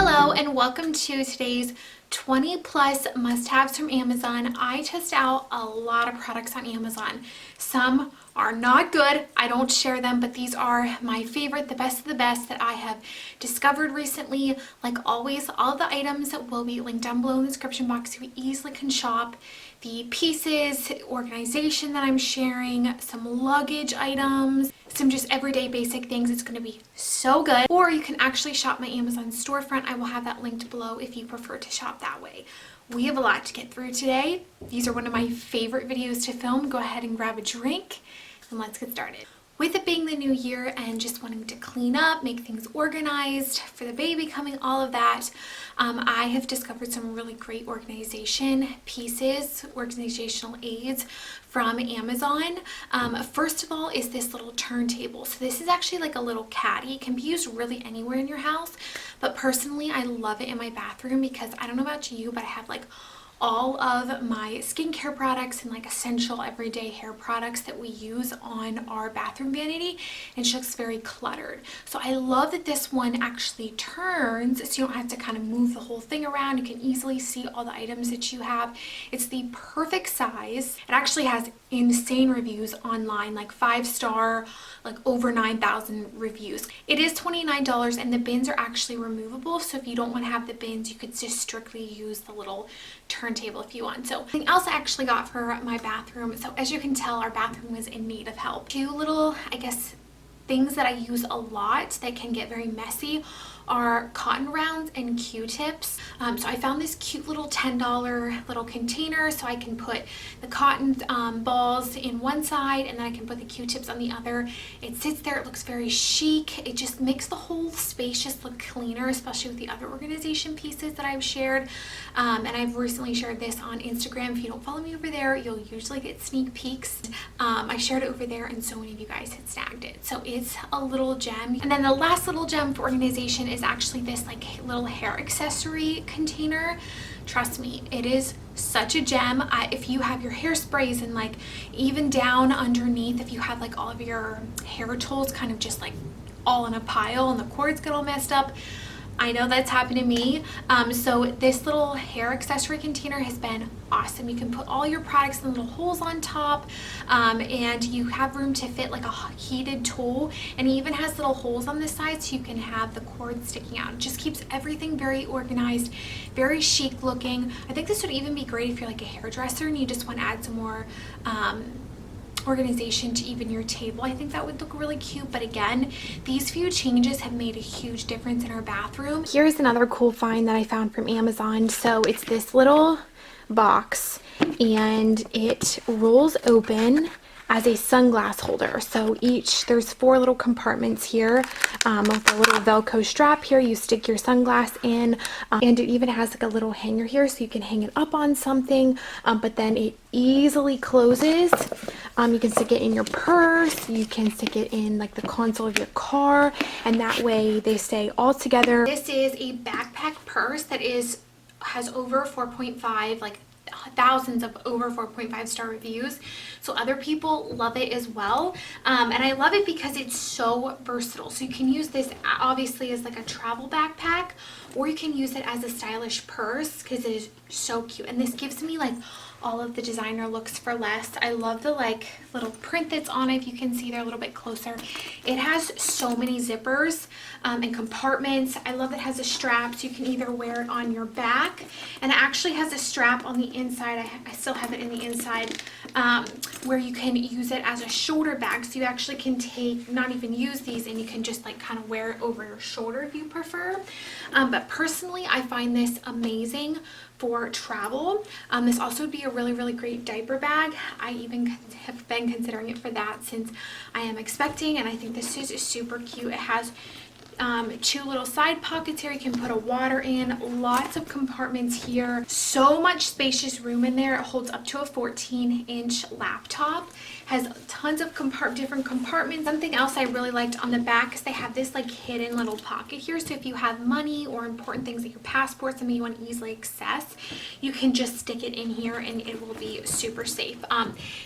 Hello and welcome to today's 20 plus must-haves from Amazon. I test out a lot of products on Amazon. Some are not good, I don't share them, but these are my favorite, the best of the best that I have discovered recently. Like always, all the items will be linked down below in the description box so you easily can shop. The pieces, organization that I'm sharing, some luggage items, some just everyday basic things. It's going to be so good. Or you can actually shop my Amazon storefront. I will have that linked below if you prefer to shop that way. We have a lot to get through today. These are one of my favorite videos to film. Go ahead and grab a drink and let's get started. With it being the new year and just wanting to clean up, make things organized for the baby coming, all of that, I have discovered some really great organization pieces, organizational aids from Amazon. First of all is this little turntable. So this is actually like a little caddy. It can be used really anywhere in your house, but personally I love it in my bathroom because I don't know about you, but I have like all of my skincare products and like essential everyday hair products that we use on our bathroom vanity, and she looks very cluttered. So I love that this one actually turns so you don't have to kind of move the whole thing around. You can easily see all the items that you have. It's the perfect size. It actually has insane reviews online, like 5-star, like over 9,000 reviews. It is $29 and the bins are actually removable, so if you don't want to have the bins, you could just strictly use the little turntable if you want. So something else I actually got for my bathroom. So as you can tell, our bathroom was in need of help. Two little, I guess, things that I use a lot that can get very messy are cotton rounds and Q-tips. So I found this cute little $10 little container so I can put the cotton balls in one side and then I can put the Q-tips on the other. It sits there, it looks very chic. It just makes the whole space just look cleaner, especially with the other organization pieces that I've shared. And I've recently shared this on Instagram. If you don't follow me over there, you'll usually get sneak peeks. I shared it over there and so many of you guys had snagged it. So it's a little gem. And then the last little gem for organization is actually this like little hair accessory container. Trust me, it is such a gem. If you have your hairsprays and like even down underneath, if you have like all of your hair tools kind of just like all in a pile and the cords get all messed up, I know that's happened to me. So this little hair accessory container has been awesome. You can put all your products in little holes on top, and you have room to fit like a heated tool, and it even has little holes on the side so you can have the cord sticking out. It just keeps everything very organized, very chic looking. I think this would even be great if you're like a hairdresser and you just want to add some more organization to even your table. I think that would look really cute. But again, these few changes have made a huge difference in our bathroom. Here's another cool find that I found from Amazon. So it's this little box and it rolls open as a sunglass holder. So there's 4 little compartments here with a little Velcro strap here. You stick your sunglass in, and it even has like a little hanger here so you can hang it up on something, but then it easily closes. You can stick it in your purse, you can stick it in like the console of your car, and that way they stay all together. This is a backpack purse that has over 4.5, like thousands of over 4.5 star reviews, so other people love it as well. And I love it because it's so versatile. So you can use this obviously as like a travel backpack, or you can use it as a stylish purse because it is so cute. And this gives me like all of the designer looks for less. I love the like little print that's on it. If you can see there a little bit closer, it has so many zippers and compartments. I love that it has a strap so you can either wear it on your back, and it actually has a strap on the inside. I still have it in the inside, where you can use it as a shoulder bag, so you actually can not even use these, and you can just like kind of wear it over your shoulder if you prefer. But personally I find this amazing for travel. This also would be a really great diaper bag. I even have been considering it for that since I am expecting, and I think this is super cute. It has 2 little side pockets here. You can put a water in, lots of compartments here, so much spacious room in there. It holds up to a 14-inch laptop, has tons of different compartments. Something else I really liked on the back is they have this like hidden little pocket here, so if you have money or important things like your passport, something you want to easily access, you can just stick it in here and it will be super safe.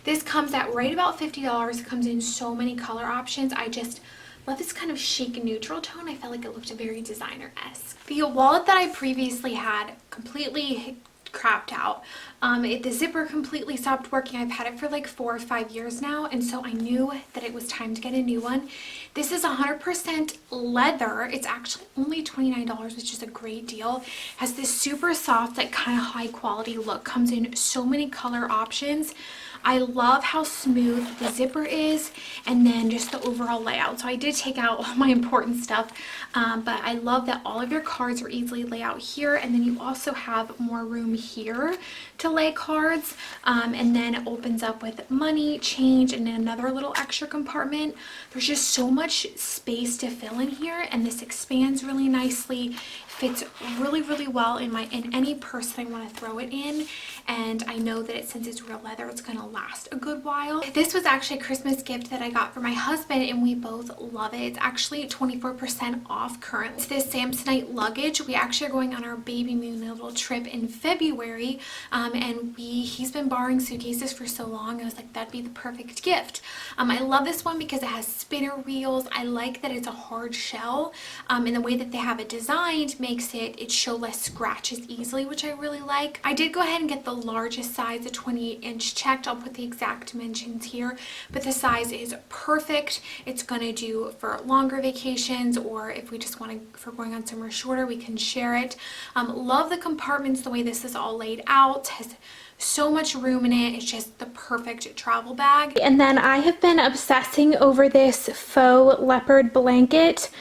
This comes at right about $50. It comes in so many color options. I just Love this kind of chic neutral tone. I felt like it looked very designer-esque. The wallet that I previously had completely crapped out. The zipper completely stopped working. I've had it for like 4 or 5 years now, and so I knew that it was time to get a new one. This is 100% leather. It's actually only $29, which is a great deal. Has this super soft, like kind of high quality look. Comes in so many color options. I love how smooth the zipper is, and then just the overall layout. So I did take out all my important stuff, but I love that all of your cards are easily laid out here, and then you also have more room here to lay cards, and then it opens up with money, change, and then another little extra compartment. There's just so much space to fill in here, and this expands really nicely. Fits really, really well in any purse that I want to throw it in, and I know that since it's real leather, it's going to last a good while. This was actually a Christmas gift that I got for my husband, and we both love it. It's actually 24% off currently. It's this Samsonite luggage. We actually are going on our baby moon little trip in February, and he's been borrowing suitcases for so long. I was like, that'd be the perfect gift. I love this one because it has spinner wheels. I like that it's a hard shell, and the way that they have it designed makes it show less scratches easily, which I really like. I did go ahead and get the largest size, the 28-inch checked. I'll put the exact dimensions here, but the size is perfect. It's gonna do for longer vacations, or if we just want to, if we're going on somewhere shorter, we can share it. Love the compartments, the way this is all laid out. Has so much room in it. It's just the perfect travel bag. And then I have been obsessing over this faux leopard blanket.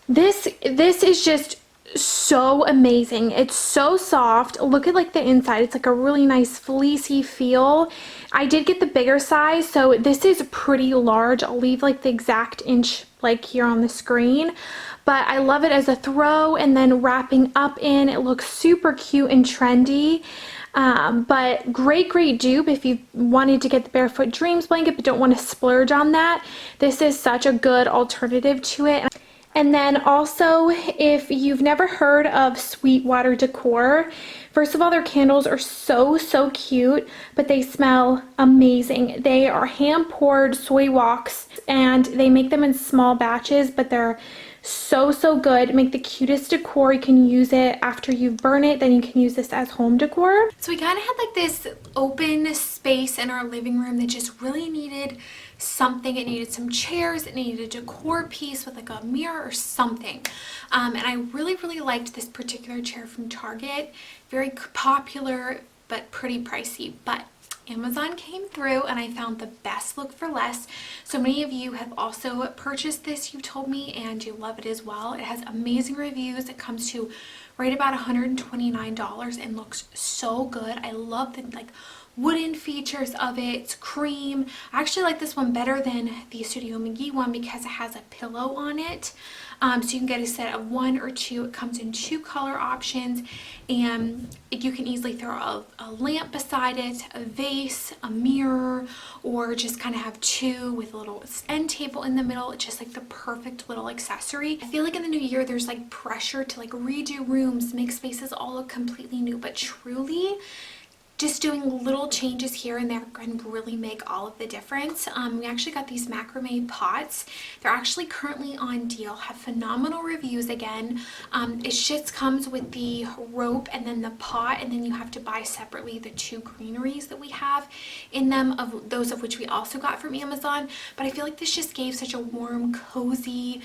This is just so amazing. It's so soft. Look at like the inside. It's like a really nice fleecy feel. I did get the bigger size, so this is pretty large. I'll leave like the exact inch like here on the screen, but I love it as a throw and then wrapping up in. It looks super cute and trendy. But great dupe if you wanted to get the Barefoot Dreams blanket but don't want to splurge on that. This is such a good alternative to it. And then also, if you've never heard of Sweetwater Decor, first of all, their candles are so cute, but they smell amazing. They are hand-poured soy wax, and they make them in small batches, but they're so good. Make the cutest decor. You can use it after you burn it, then you can use this as home decor. So we kind of had like this open space in our living room that just really needed something. It needed some chairs, it needed a decor piece with like a mirror or something, and I really liked this particular chair from Target. Very popular but pretty pricey, but Amazon came through and I found the best look for less. So many of you have also purchased this, you told me, and you love it as well. It has amazing reviews. It comes to right about $129 and looks so good. I love the like wooden features of it. It's cream. I actually like this one better than the Studio McGee one because it has a pillow on it. So you can get a set of 1 or 2. It comes in 2 color options, and you can easily throw a lamp beside it, a vase, a mirror, or just kind of have 2 with a little end table in the middle. It's just like the perfect little accessory. I feel like in the new year there's like pressure to like redo rooms, make spaces all look completely new, but truly just doing little changes here and there can really make all of the difference. We actually got these macrame pots. They're actually currently on deal, have phenomenal reviews again. It just comes with the rope and then the pot, and then you have to buy separately the 2 greeneries that we have in them, of those of which we also got from Amazon. But I feel like this just gave such a warm, cozy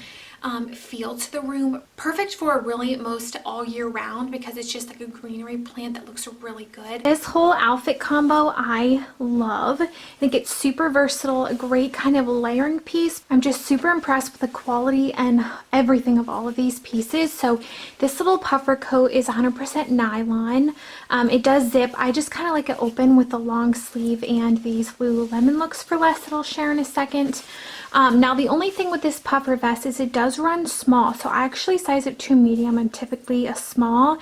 feel to the room. Perfect for really most all year round because it's just like a greenery plant that looks really good. This whole outfit combo I love. I think it's super versatile, a great kind of layering piece. I'm just super impressed with the quality and everything of all of these pieces. So this little puffer coat is 100% nylon. It does zip. I just kind of like it open with the long sleeve and these Lululemon looks for less that I'll share in a second. Now the only thing with this puffer vest is it does run small, so I actually size it to medium. I'm typically a small,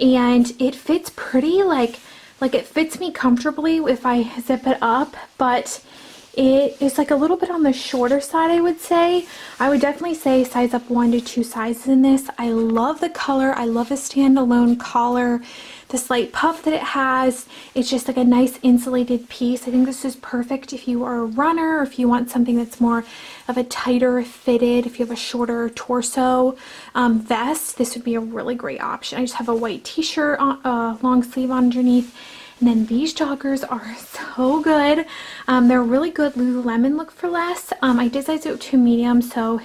and it fits pretty like it fits me comfortably if I zip it up, but it is like a little bit on the shorter side, I would say. I would definitely say size up 1 to 2 sizes in this. I love the color. I love the standalone collar. the slight puff that it has. It's just like a nice insulated piece. I think this is perfect if you are a runner, or if you want something that's more of a tighter fitted, if you have a shorter torso vest, this would be a really great option. I just have a white t-shirt on, long sleeve underneath. And then these joggers are so good. They're really good Lululemon look for less. I did size it to medium, so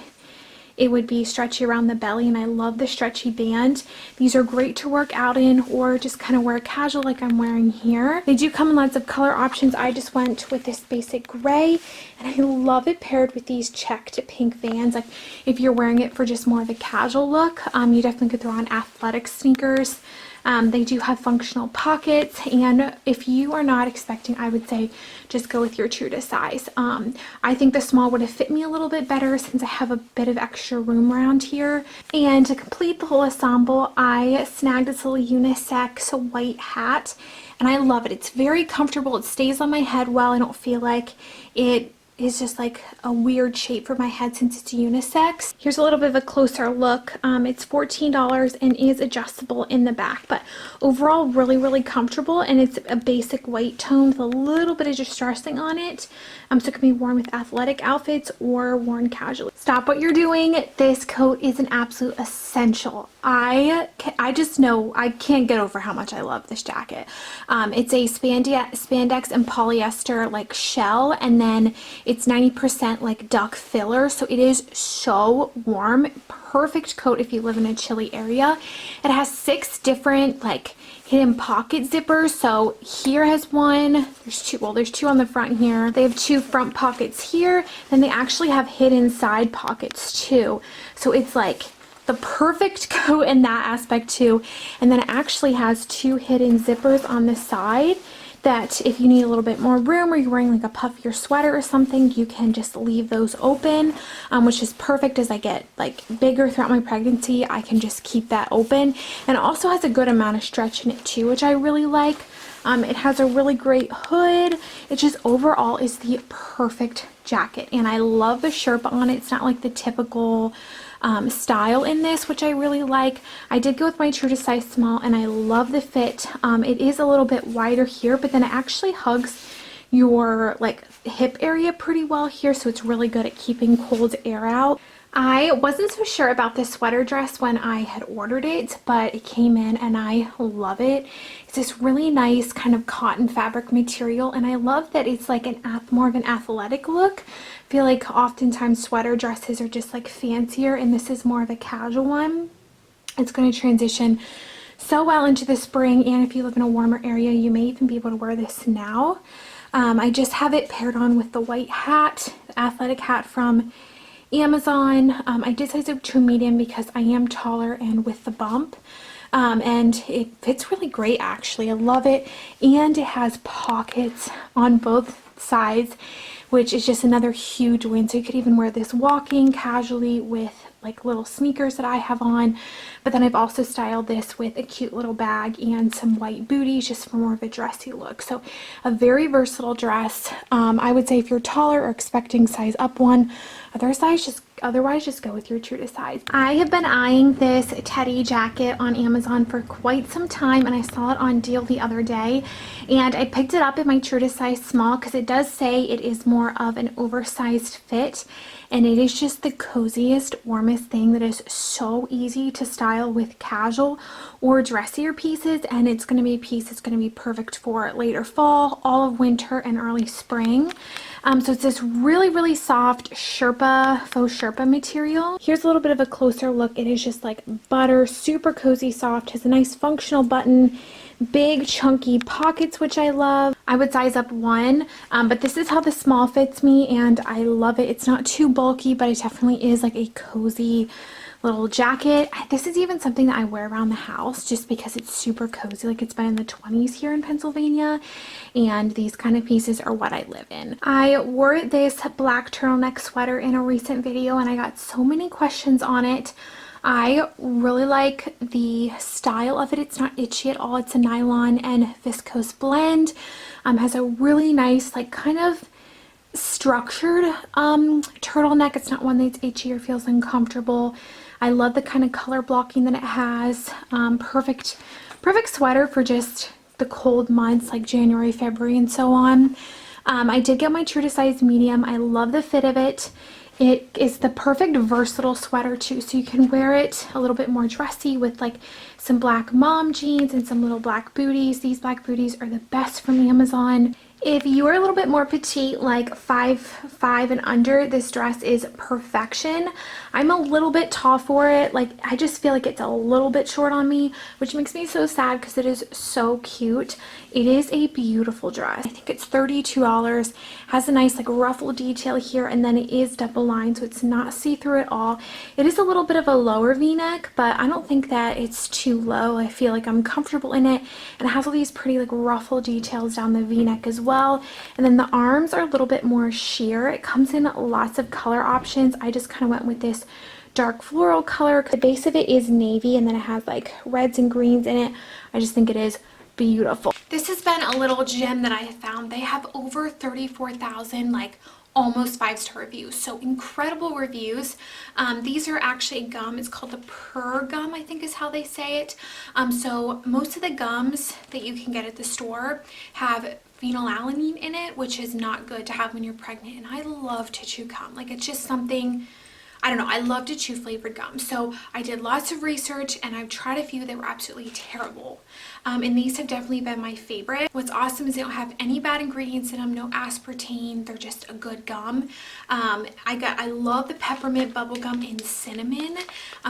it would be stretchy around the belly, and I love the stretchy band. These are great to work out in, or just kind of wear casual like I'm wearing here. They do come in lots of color options. I just went with this basic gray, and I love it paired with these checked pink Vans. Like if you're wearing it for just more of a casual look, you definitely could throw on athletic sneakers. They do have functional pockets, and if you are not expecting, I would say just go with your true to size. I think the small would have fit me a little bit better since I have a bit of extra room around here. And to complete the whole ensemble, I snagged this little unisex white hat, and I love it. It's very comfortable. It stays on my head well. I don't feel like it is just like a weird shape for my head since it's unisex. Here's a little bit of a closer look. It's $14 and is adjustable in the back, but overall really comfortable, and it's a basic white tone with a little bit of distressing on it. So it can be worn with athletic outfits or worn casually. Stop what you're doing. This coat is an absolute essential. I just know I can't get over how much I love this jacket. It's a spandex and polyester like shell, and then it's 90% like duck filler, so it is so warm. Perfect coat if you live in a chilly area. It has 6 different like hidden pocket zippers. So here has one, there's 2, well there's 2 on the front here. They have 2 front pockets here, then they actually have hidden side pockets too. So it's like the perfect coat in that aspect too. And then it actually has 2 hidden zippers on the side that if you need a little bit more room, or you're wearing like a puffier sweater or something, you can just leave those open, which is perfect. As I get like bigger throughout my pregnancy, I can just keep that open. And it also has a good amount of stretch in it too, which I really like. It has a really great hood. It just overall is the perfect jacket, and I love the Sherpa on it. It's not like the typical style in this, which I really like. I did go with my true to size small, and I love the fit. It is a little bit wider here, but then it actually hugs your like hip area pretty well here, so it's really good at keeping cold air out. I wasn't so sure about this sweater dress when I had ordered it, but it came in and I love it. It's this really nice kind of cotton fabric material, and I love that it's like more of an athletic look. I feel like oftentimes sweater dresses are just like fancier, and this is more of a casual one. It's going to transition so well into the spring, and if you live in a warmer area, you may even be able to wear this now. I just have it paired on with the white hat, the athletic hat from Amazon. I did size it to medium because I am taller and with the bump, and it fits really great actually. I love it, and it has pockets on both sides, which is just another huge win. So you could even wear this walking casually with like little sneakers that I have on, but then I've also styled this with a cute little bag and some white booties just for more of a dressy look. So a very versatile dress. I would say if you're taller or expecting size up one, otherwise just go with your true to size. I have been eyeing this teddy jacket on Amazon for quite some time, and I saw it on deal the other day, and I picked it up in my true to size small because it does say it is more of an oversized fit, and it is just the coziest, warmest thing that is so easy to style with casual or dressier pieces, and it's going to be a piece that's going to be perfect for later fall, all of winter, and early spring. So it's this really soft faux Sherpa material. Here's a little bit of a closer look. It is just like butter, super cozy, soft, has a nice functional button, big chunky pockets, which I love. I would size up 1, but this is how the small fits me, and I love it. It's not too bulky, but it definitely is like a cozy little jacket. This is even something that I wear around the house just because it's super cozy. Like, it's been in the 20s here in Pennsylvania, and these kind of pieces are what I live in. I wore this black turtleneck sweater in a recent video, and I got so many questions on it. I really like the style of it. It's not itchy at all. It's a nylon and viscose blend. Has a really nice, like, kind of structured turtleneck. It's not one that's itchy or feels uncomfortable. I love the kind of color blocking that it has. Perfect perfect sweater for just the cold months like January, February, and so on. I did get my true to size medium. I love the fit of it. It is the perfect versatile sweater too, so you can wear it a little bit more dressy with like some black mom jeans and some little black booties. These black booties are the best from Amazon. If you are a little bit more petite, like 5'5" and under, this dress is perfection. I'm a little bit tall for it. Like, I just feel like it's a little bit short on me, which makes me so sad because it is so cute. It is a beautiful dress. I think it's $32. Has a nice like ruffle detail here, and then it is double lined, so it's not see-through at all. It is a little bit of a lower v-neck, but I don't think that it's too low. I feel like I'm comfortable in it, and it has all these pretty like ruffle details down the v-neck as well. And then the arms are a little bit more sheer. It comes in lots of color options. I just kind of went with this dark floral color. The base of it is navy, and then it has like reds and greens in it. I just think it is beautiful. This has been a little gem that I have found. They have over 34,000 like almost 5-star reviews, so incredible reviews. These are actually gum. It's called the Purr gum, I think is how they say it. So most of the gums that you can get at the store have phenylalanine in it, which is not good to have when you're pregnant. And I love to chew gum. Like, it's just something, I don't know, I love to chew flavored gum. So I did lots of research and I've tried a few that were absolutely terrible. And these have definitely been my favorite. What's awesome is they don't have any bad ingredients in them, no aspartame. They're just a good gum. I love the peppermint bubble gum and cinnamon.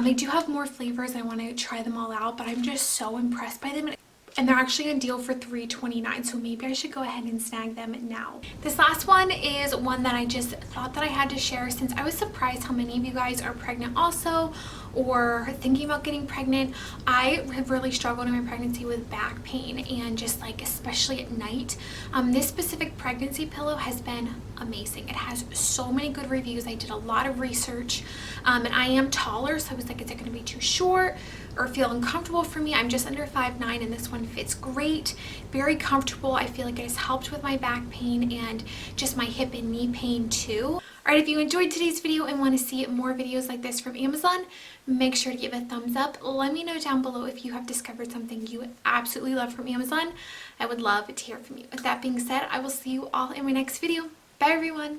They do have more flavors. I want to try them all out, but I'm just so impressed by them. And they're actually on deal for $3.29, so maybe I should go ahead and snag them now. This last one is one that I just thought that I had to share, since I was surprised how many of you guys are pregnant also, or thinking about getting pregnant. I have really struggled in my pregnancy with back pain, and just like especially at night. This specific pregnancy pillow has been amazing. It has so many good reviews. I did a lot of research, and I am taller, so I was like, is it going to be too short or feel uncomfortable for me? I'm just under 5'9", and this one fits great, very comfortable. I feel like it has helped with my back pain and just my hip and knee pain too. Alright, if you enjoyed today's video and want to see more videos like this from Amazon, make sure to give a thumbs up. Let me know down below if you have discovered something you absolutely love from Amazon. I would love to hear from you. With that being said, I will see you all in my next video. Bye everyone!